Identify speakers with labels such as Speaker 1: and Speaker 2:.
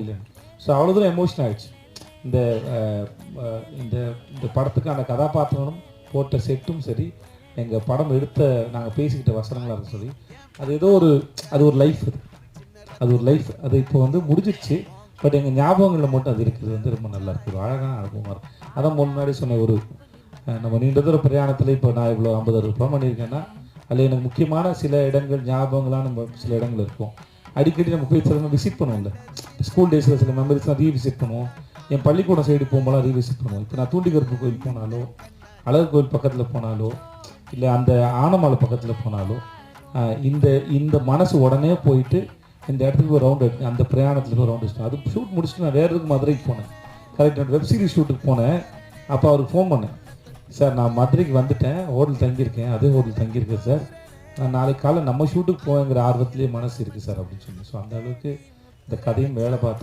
Speaker 1: இல்லை. ஸோ அவ்வளோ தூரம் எமோஷன் ஆகிடுச்சு. இந்த இந்த இந்த படத்துக்கான கதாபாத்திரம் போட்ட செட்டும் சரி, எங்கள் படம் எடுத்த நாங்கள் பேசிக்கிட்ட வசனங்களாக இருக்கும் சரி, அது ஏதோ ஒரு அது ஒரு லைஃப் அது ஒரு லைஃப் அது இப்போ வந்து முடிஞ்சிடுச்சு. பட் எங்கள் ஞாபகங்களில் மட்டும் அது இருக்குது வந்து ரொம்ப நல்லா இருக்குது. ஒரு அழகான அனுபவமாக இருக்கும். அதான் முன்னாடி சொன்ன ஒரு நம்ம நீண்ட தூர பிரயாணத்தில் இப்போ நான் இவ்வளோ 50-60 படம் பண்ணியிருக்கேன்னா அதில் எனக்கு முக்கியமான சில இடங்கள் ஞாபகங்களாக நம்ம சில இடங்கள் இருக்கும். அடிக்கடி நம்ம போய் சில விசிட் பண்ணுவோம்ல, ஸ்கூல் டேஸில் சில மெமரிஸ்லாம் ரீவிசிட் பண்ணுவோம். என் பள்ளிக்கூடம் சைடு போகும்போது ரீவிசிட் பண்ணுவோம். இப்போ நான் தூண்டிகருப்பு கோயில் போனாலோ, அழகு கோயில் பக்கத்தில் போனாலோ, இல்லை அந்த ஆனமலை பக்கத்தில் போனாலோ, இந்த இந்த மனசு உடனே போயிட்டு இந்த இடத்துக்கு ஒரு ரவுண்ட் எடுத்து அந்த பிரயாணத்துக்கு ஒரு ரவுண்ட் வச்சுட்டேன். அது ஷூட் முடிச்சுட்டு நான் வேறு எதுக்கு மதுரைக்கு போனேன். கரெக்ட் வெப் சீரிஸ் ஷூட்டுக்கு போனேன். அப்போ அவருக்கு ஃபோன் பண்ணேன், சார் நான் மதுரைக்கு வந்துட்டேன், ஹோட்டல் தங்கியிருக்கேன், அதே ஹோட்டல் தங்கியிருக்கேன் சார், நான் நாளைக்கு காலை நம்ம ஷூட்டுக்கு போவேங்கிற ஆர்வத்திலே மனசு இருக்குது சார் அப்படின்னு சொல்லி. ஸோ அந்த அளவுக்கு இந்த கதையும் வேலை பார்த்து